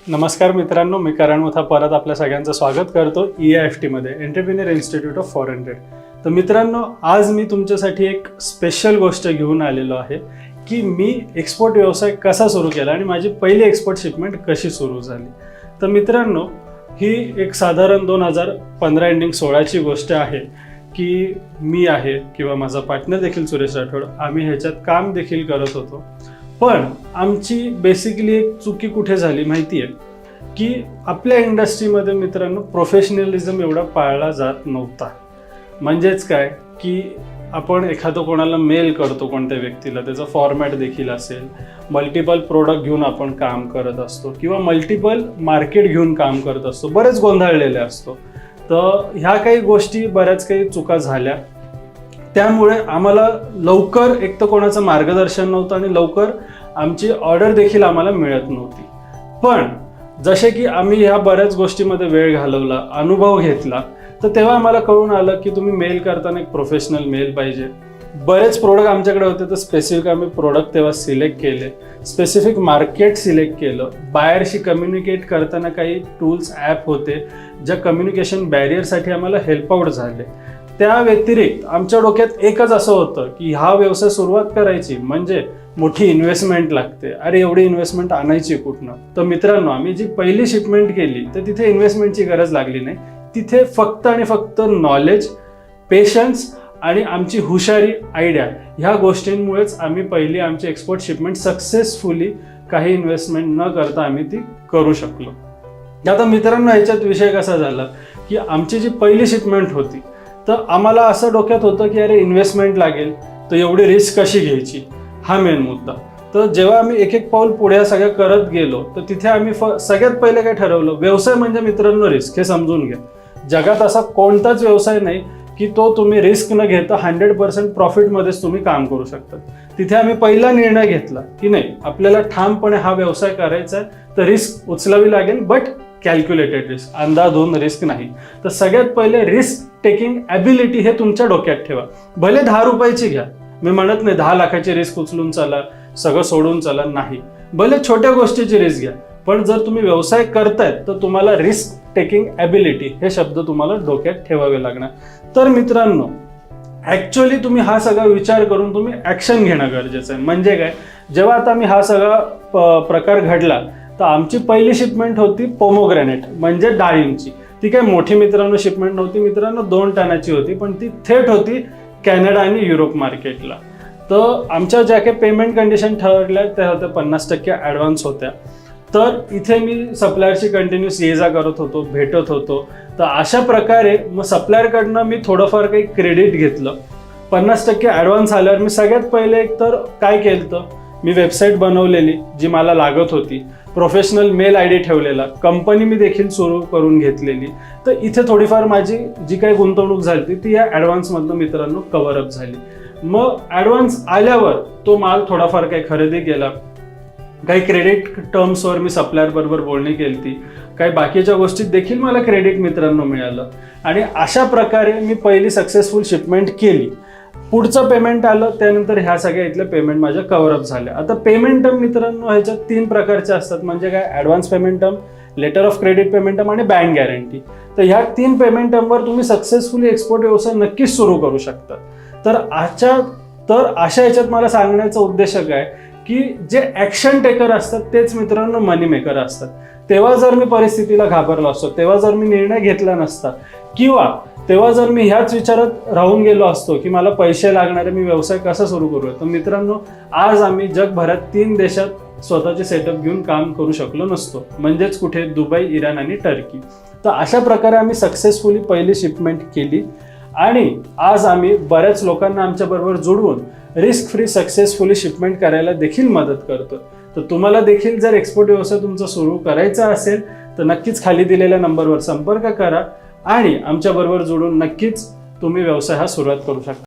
नमस्कार मित्रांनो, मी करण मुथा परत आपल्या सगळ्यांचं स्वागत करतो EIFT मध्ये, entrepreneur institute of foreign trade. तर मित्रांनो, आज मी तुमच्यासाठी एक स्पेशल गोष्ट घेऊन आलेलो आहे की मी एक्सपोर्ट व्यवसाय कसा सुरू केला आणि माझी पहिली एक्सपोर्ट शिपमेंट कशी सुरू झाली. तर मित्रांनो, ही एक साधारण 2015 एंडिंग 16ची गोष्ट आहे की मी आहे किंवा माझा पार्टनर देखील सुरेश राठोड, आम्ही ह्याच्यात काम देखील करत होतो. पण आमची बेसिकली एक चुकी कुठे झाली माहिती आहे की आपल्या इंडस्ट्रीमध्ये मित्रांनो प्रोफेशनलिझम एवढा पाळला जात नव्हता. म्हणजेच काय की आपण एखादं कोणाला मेल करतो कोणत्या व्यक्तीला, त्याचा फॉर्मॅट देखील असेल, मल्टिपल प्रोडक्ट घेऊन आपण काम करत असतो किंवा मल्टिपल मार्केट घेऊन काम करत असतो, बरेच गोंधळलेले असतो. तर ह्या काही गोष्टी बऱ्याच काही चुका झाल्या. त्यामुळे आम्हाला लवकर एक तर कोणाचं मार्गदर्शन नव्हतं आणि लवकर आमची ऑर्डर देखील आम्हाला मिळत नव्हती. पण जसे की आम्ही ह्या बऱ्याच गोष्टीमध्ये वेळ घालवला, अनुभव घेतला, तर तेव्हा आम्हाला कळून आलं की तुम्ही मेल करताना एक प्रोफेशनल मेल पाहिजे. बरेच प्रोडक्ट आमच्याकडे होते, तर स्पेसिफिक आम्ही प्रोडक्ट तेव्हा सिलेक्ट केले, स्पेसिफिक मार्केट सिलेक्ट केलं. बायरशी कम्युनिकेट करताना काही टूल्स ॲप होते ज्या कम्युनिकेशन बॅरियरसाठी आम्हाला हेल्प आउट झाले. त्या व्यतिरिक्त आमच्या डोक्यात एकच असं होतं की हा व्यवसाय सुरुवात करायची म्हणजे मोठी इन्व्हेस्टमेंट लागते. अरे एवढी इन्व्हेस्टमेंट आणायची कुठनं? तर मित्रांनो, आम्ही जी पहिली शिपमेंट केली तर तिथे इन्व्हेस्टमेंटची गरज लागली नाही. तिथे फक्त आणि फक्त नॉलेज, पेशन्स आणि आमची हुशारी, आयडिया, ह्या गोष्टींमुळेच आम्ही पहिली आमची एक्सपोर्ट शिपमेंट सक्सेसफुली काही इन्व्हेस्टमेंट न करता आम्ही ती करू शकलो. आता मित्रांनो, ह्याच्यात विषय कसा झाला की आमची जी पहिली शिपमेंट होती तर आम्हाला असं डोक्यात होतं की अरे इन्व्हेस्टमेंट लागेल, तर एवढी रिस्क कशी घ्यायची, हा मेन मुद्दा. तर जेव्हा आम्ही एक एक पाऊल पुढे सगळं करत गेलो तर तिथे आम्ही सगळ्यात पहिले काय ठरवलं, व्यवसाय म्हणजे मित्रांनो रिस्क, हे समजून घ्या. जगात असा कोणताच व्यवसाय नाही की तो तुम्ही रिस्क न घेता 100% प्रॉफिटमध्येच तुम्ही काम करू शकता. तिथे आम्ही पहिला निर्णय घेतला की नाही, आपल्याला ठामपणे हा व्यवसाय करायचा आहे, तर रिस्क उचलावी लागेल, बट कॅल्क्युलेटेड रिस्क, अंधाधुंद रिस्क नाही. तर सगळ्यात पहिले रिस्क टेकिंग ॲबिलिटी हे तुमच्या डोक्यात ठेवा. भले 10 रुपयाची घ्या, मी म्हणत नाही 10 लाखाची रिस्क उचलून चला, सगळं सोडून चला, नाही. भले छोट्या गोष्टीची रिस्क घ्या, पण जर तुम्ही व्यवसाय करतायत तर तुम्हाला रिस्क टेकिंग ॲबिलिटी हे शब्द तुम्हाला डोक्यात ठेवावे लागणार. तर मित्रांनो, ॲक्च्युअली तुम्ही हा सगळा विचार करून तुम्ही ॲक्शन घेणं गरजेचं आहे. म्हणजे काय, जेव्हा आता मी हा सगळा प्रकार घडला तर आमची पहिली शिपमेंट होती पोमोग्रॅनेट म्हणजे डाळिंबची. ती काय मोठी मित्रांनो शिपमेंट नव्हती मित्रांनो, 2 टनाची होती, पण ती थेट होती कॅनडा आणि युरोप मार्केटला. तर आमच्या ज्या काही पेमेंट कंडिशन ठरल्या त्या होत्या 50% ॲडव्हान्स होत्या. तर इथे मी सप्लायरची कंटिन्यूस ये जा करत होतो, भेटत होतो. तर अशा प्रकारे मग सप्लायरकडनं मी थोडंफार काही क्रेडिट घेतलं. 50% ॲडव्हान्स आल्यावर मी सगळ्यात पहिले एक तर काय केलं, तर मी वेबसाईट बनवलेली जी मला लागत होती, प्रोफेशनल मेल ID ठेवलेला, कंपनी मी देखील सुरू करून घेतलेली. तर इथे थोडीफार माझी जी काही गुंतवणूक झाली ती या ॲडव्हान्समधनं मित्रांनो कव्हरअप झाली. मग ॲडव्हान्स आल्यावर तो माल थोडाफार काही खरेदी केला, काही क्रेडिट टर्म्सवर मी सप्लायर बरोबर बोलणी केली, काही बाकीच्या गोष्टीत देखील मला क्रेडिट मित्रांनो मिळालं. आणि अशा प्रकारे मी पहिली सक्सेसफुल शिपमेंट केली. पुढचं पेमेंट आलं, त्यानंतर ह्या सगळ्या इथल्या पेमेंट माझ्या कव्हरअप झाल्या. आता पेमेंट टर्म मित्रांनो ह्याच्यात 3 प्रकारचे असतात. म्हणजे काय, advance payment term, letter of credit payment term आणि बँक गॅरंटी. तर ह्या 3 पेमेंट टर्मवर तुम्ही सक्सेसफुली एक्सपोर्ट व्यवसाय नक्कीच सुरू करू शकता. तर अशा ह्याच्यात मला सांगण्याचा उद्देश काय की जे ॲक्शन टेकर असतात तेच मित्रांनो मनी मेकर असतात. तेव्हा जर मी परिस्थितीला घाबरलो असतो, तेव्हा जर मी निर्णय घेतला नसता, किंवा तेव्हा जर मी ह्याच विचारात राहून गेलो असतो की मला पैसे लागणारे, मी व्यवसाय कसा सुरू करूया, तर मित्रांनो आज आम्ही जगभरात 3 देशात स्वतःचे सेटअप घेऊन काम करू शकलो नसतो. म्हणजेच कुठे, दुबई, इराण आणि टर्की. तर अशा प्रकारे आम्ही सक्सेसफुली पहिली शिपमेंट केली आणि आज आम्ही बऱ्याच लोकांना आमच्याबरोबर जोडवून रिस्क फ्री सक्सेसफुली शिपमेंट करायला देखील मदत करतो. तर तुम्हाला देखील जर एक्सपोर्ट व्यवसाय तुमचा सुरू करायचा असेल तर नक्कीच खाली दिलेल्या नंबरवर संपर्क करा आणि आमच्याबरोबर जोडून नक्कीच तुम्ही व्यवसाय हा सुरुवात करू शकता.